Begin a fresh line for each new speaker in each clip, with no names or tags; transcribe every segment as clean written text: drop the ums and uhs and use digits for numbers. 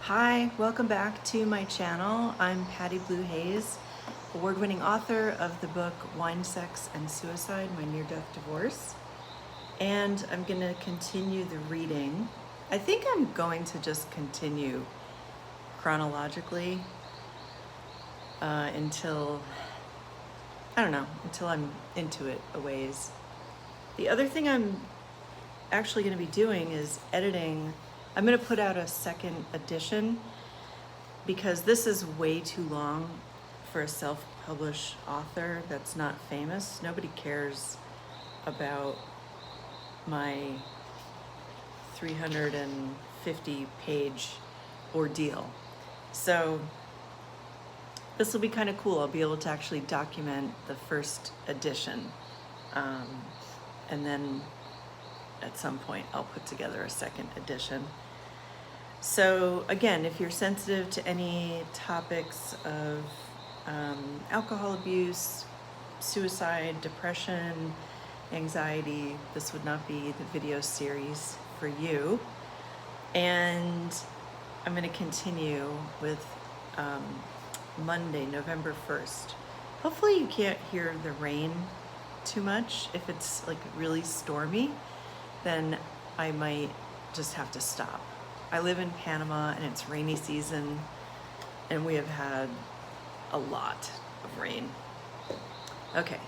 Hi, welcome back to my channel. I'm Patty Blue Hayes, award-winning author of the book Wine, Sex, and Suicide, My Near-Death Divorce. And I'm gonna continue the reading. I think I'm going to just continue chronologically until I'm into it a ways. The other thing I'm actually gonna be doing is editing. I'm going to put out a second edition because this is way too long for a self-published author that's not famous. Nobody cares about my 350-page ordeal. So this will be kind of cool. I'll be able to actually document the first edition. And then at some point I'll put together a second edition. So again, if you're sensitive to any topics of alcohol abuse, suicide, depression, anxiety, this would not be the video series for you. And I'm going to continue with Monday, November 1st. Hopefully you can't hear the rain too much. If it's like really stormy, then I might just have to stop. I live in Panama and it's rainy season and we have had a lot of rain. Okay,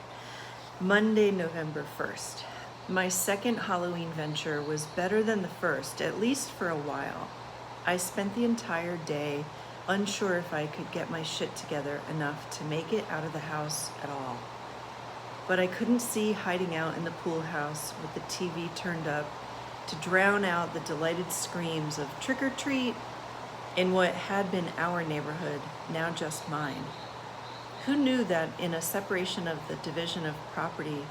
Monday, November 1st. My second Halloween venture was better than the first, at least for a while. I spent the entire day unsure if I could get my shit together enough to make it out of the house at all. But I couldn't see hiding out in the pool house with the TV turned up to drown out the delighted screams of trick or treat in what had been our neighborhood, now just mine. Who knew that in a separation, the division of property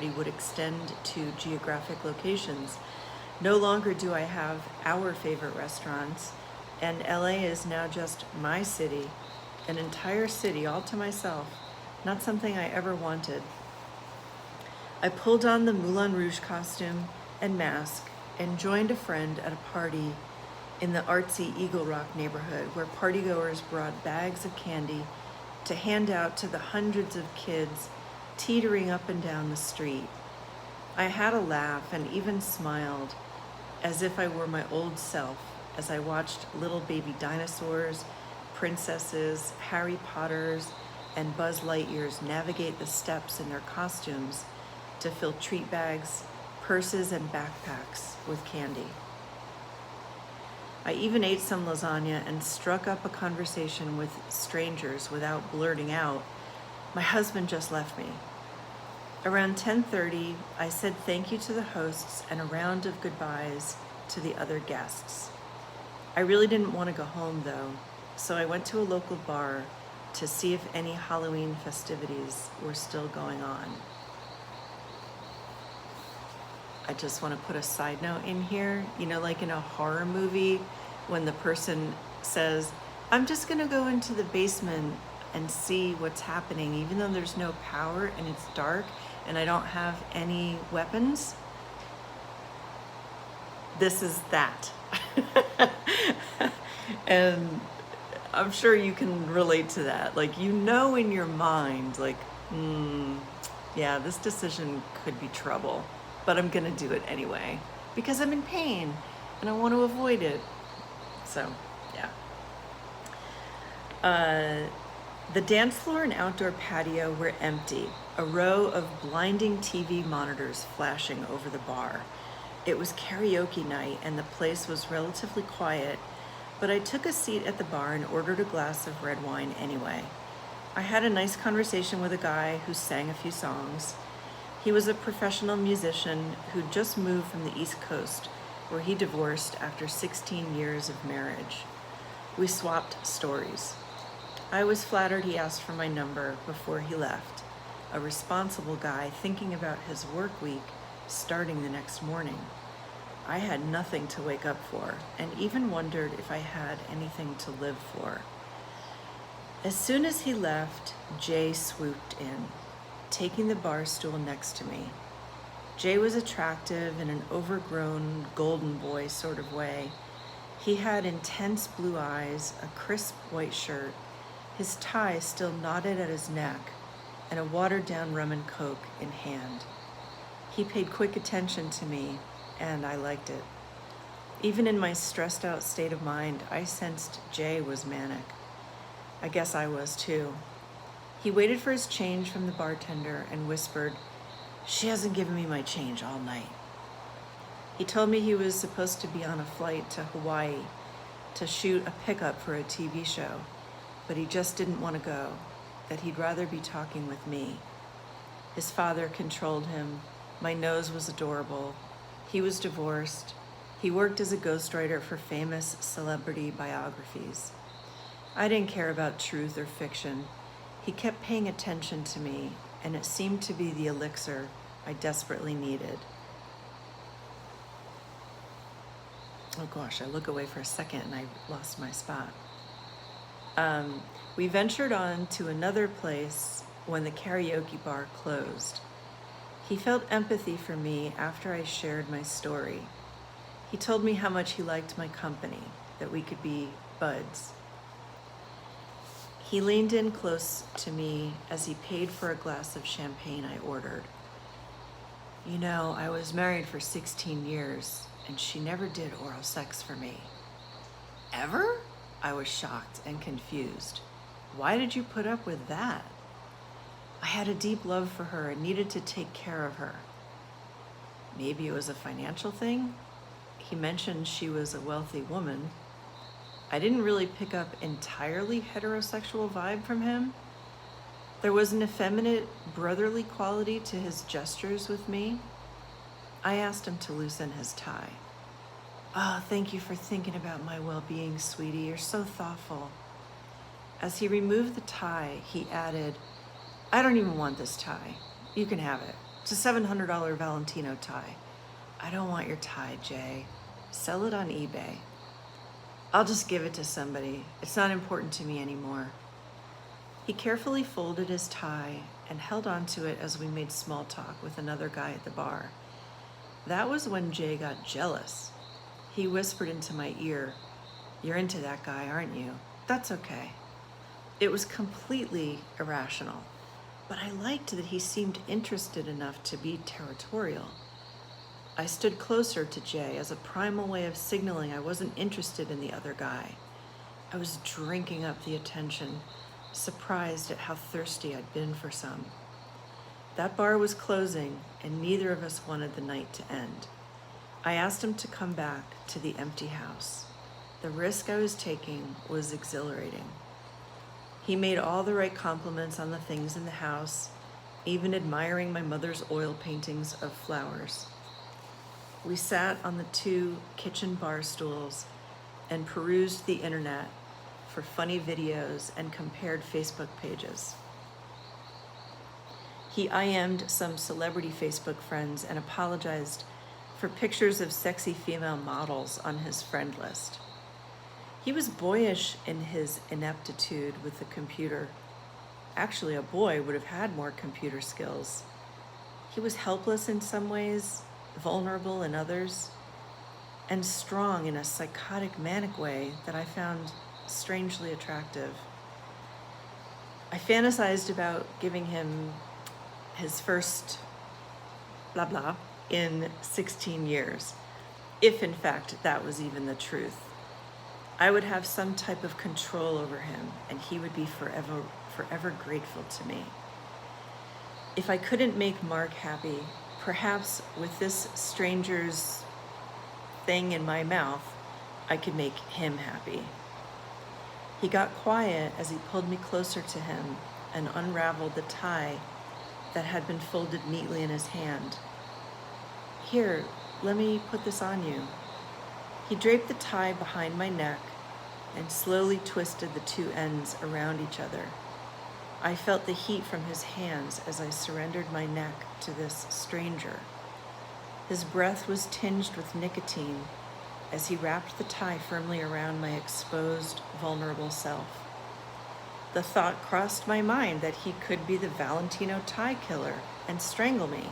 would extend to geographic locations? No longer do I have our favorite restaurants, and LA is now just my city, an entire city all to myself, not something I ever wanted. I pulled on the Moulin Rouge costume and mask and joined a friend at a party in the artsy Eagle Rock neighborhood where partygoers brought bags of candy to hand out to the hundreds of kids teetering up and down the street. I had a laugh and even smiled as if I were my old self as I watched little baby dinosaurs, princesses, Harry Potters, and Buzz Lightyears navigate the steps in their costumes to fill treat bags, purses, and backpacks with candy. I even ate some lasagna and struck up a conversation with strangers without blurting out, "My husband just left me." Around 10:30, I said thank you to the hosts and a round of goodbyes to the other guests. I really didn't want to go home though, so I went to a local bar to see if any Halloween festivities were still going on. I just want to put a side note in here. You know, like in a horror movie, when the person says, "I'm just going to go into the basement and see what's happening, even though there's no power and it's dark and I don't have any weapons." This is that. And I'm sure you can relate to that. Like, you know in your mind, like, yeah, this decision could be trouble, but I'm gonna do it anyway because I'm in pain and I want to avoid it. So, yeah. The dance floor and outdoor patio were empty, a row of blinding TV monitors flashing over the bar. It was karaoke night and the place was relatively quiet, but I took a seat at the bar and ordered a glass of red wine anyway. I had a nice conversation with a guy who sang a few songs. He was a professional musician who'd just moved from the East Coast, where he divorced after 16 years of marriage. We swapped stories. I was flattered he asked for my number before he left, a responsible guy thinking about his work week starting the next morning. I had nothing to wake up for and even wondered if I had anything to live for. As soon as he left, Jay swooped in, taking the bar stool next to me. Jay was attractive in an overgrown golden boy sort of way. He had intense blue eyes, a crisp white shirt, his tie still knotted at his neck, and a watered-down rum and coke in hand. He paid quick attention to me, and I liked it. Even in my stressed-out state of mind, I sensed Jay was manic. I guess I was too. He waited for his change from the bartender and whispered, "She hasn't given me my change all night." He told me he was supposed to be on a flight to Hawaii to shoot a pickup for a TV show, but he just didn't want to go, that he'd rather be talking with me. His father controlled him. My nose was adorable. He was divorced. He worked as a ghostwriter for famous celebrity biographies. I didn't care about truth or fiction. He kept paying attention to me, and it seemed to be the elixir I desperately needed. Oh gosh, I look away for a second and I lost my spot. We ventured on to another place when the karaoke bar closed. He felt empathy for me after I shared my story. He told me how much he liked my company, that we could be buds. He leaned in close to me as he paid for a glass of champagne I ordered. "You know, I was married for 16 years, and she never did oral sex for me." "Ever?" I was shocked and confused. "Why did you put up with that?" "I had a deep love for her and needed to take care of her." Maybe it was a financial thing? He mentioned she was a wealthy woman. I didn't really pick up entirely heterosexual vibe from him. There was an effeminate, brotherly quality to his gestures with me. I asked him to loosen his tie. "Oh, thank you for thinking about my well-being, sweetie. You're so thoughtful." As he removed the tie, he added, "I don't even want this tie. You can have it. It's a $700 Valentino tie." "I don't want your tie, Jay. Sell it on eBay." "I'll just give it to somebody. It's not important to me anymore." He carefully folded his tie and held on to it as we made small talk with another guy at the bar. That was when Jay got jealous. He whispered into my ear, "You're into that guy, aren't you? That's okay." It was completely irrational, but I liked that he seemed interested enough to be territorial. I stood closer to Jay as a primal way of signaling I wasn't interested in the other guy. I was drinking up the attention, surprised at how thirsty I'd been for some. That bar was closing, and neither of us wanted the night to end. I asked him to come back to the empty house. The risk I was taking was exhilarating. He made all the right compliments on the things in the house, even admiring my mother's oil paintings of flowers. We sat on the 2 kitchen bar stools and perused the internet for funny videos and compared Facebook pages. He IM'd some celebrity Facebook friends and apologized for pictures of sexy female models on his friend list. He was boyish in his ineptitude with the computer. Actually, a boy would have had more computer skills. He was helpless in some ways, vulnerable in others, and strong in a psychotic, manic way that I found strangely attractive. I fantasized about giving him his first blah blah in 16 years, if in fact that was even the truth. I would have some type of control over him, and he would be forever grateful to me. If I couldn't make Mark happy, perhaps with this stranger's thing in my mouth, I could make him happy. He got quiet as he pulled me closer to him and unraveled the tie that had been folded neatly in his hand. "Here, let me put this on you." He draped the tie behind my neck and slowly twisted the 2 ends around each other. I felt the heat from his hands as I surrendered my neck to this stranger. His breath was tinged with nicotine as he wrapped the tie firmly around my exposed, vulnerable self. The thought crossed my mind that he could be the Valentino tie killer and strangle me.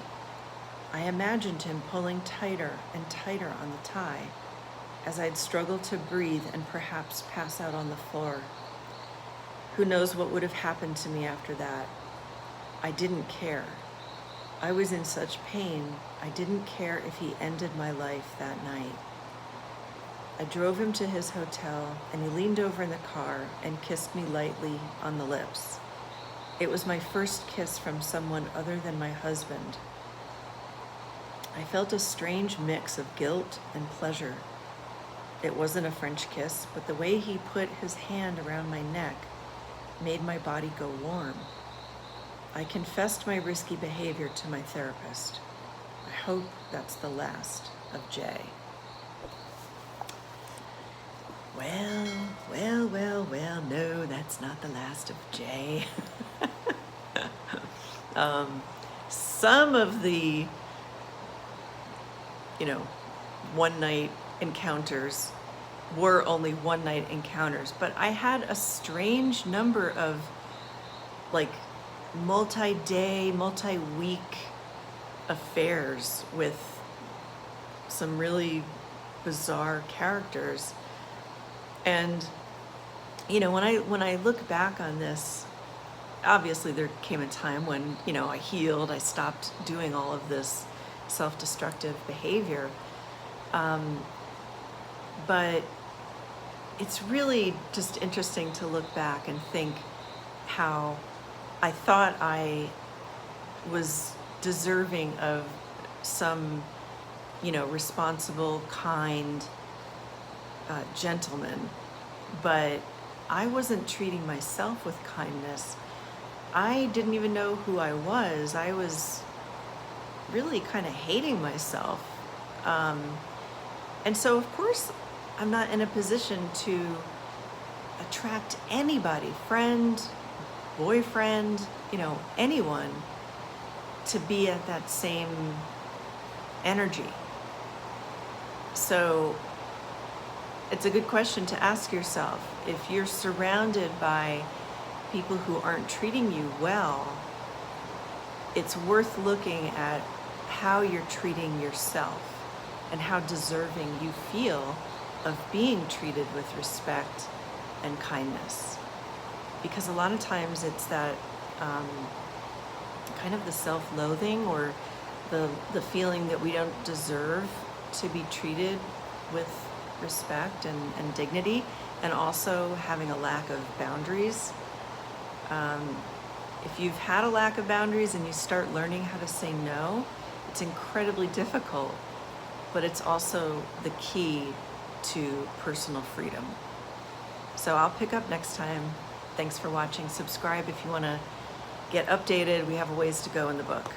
I imagined him pulling tighter and tighter on the tie as I'd struggle to breathe and perhaps pass out on the floor. Who knows what would have happened to me after that? I didn't care. I was in such pain, I didn't care if he ended my life that night. I drove him to his hotel, and he leaned over in the car and kissed me lightly on the lips. It was my first kiss from someone other than my husband. I felt a strange mix of guilt and pleasure. It wasn't a French kiss, but the way he put his hand around my neck made my body go warm. I confessed my risky behavior to my therapist. I hope that's the last of Jay. Well, no, that's not the last of Jay. Some of the, one night encounters were only one night encounters, but I had a strange number of multi-day, multi-week affairs with some really bizarre characters. And when I look back on this, obviously there came a time when I healed, I stopped doing all of this self-destructive behavior, but it's really just interesting to look back and think how I thought I was deserving of some responsible, kind gentleman, but I wasn't treating myself with kindness. I didn't even know who I was. I was really kind of hating myself. And so, of course, I'm not in a position to attract anybody, friend, boyfriend, anyone, to be at that same energy. So it's a good question to ask yourself. If you're surrounded by people who aren't treating you well, it's worth looking at how you're treating yourself and how deserving you feel of being treated with respect and kindness. Because a lot of times it's that kind of the self-loathing or the feeling that we don't deserve to be treated with respect and dignity, and also having a lack of boundaries. If you've had a lack of boundaries and you start learning how to say no, it's incredibly difficult, but it's also the key to personal freedom. So I'll pick up next time. Thanks for watching. Subscribe if you want to get updated. We have a ways to go in the book.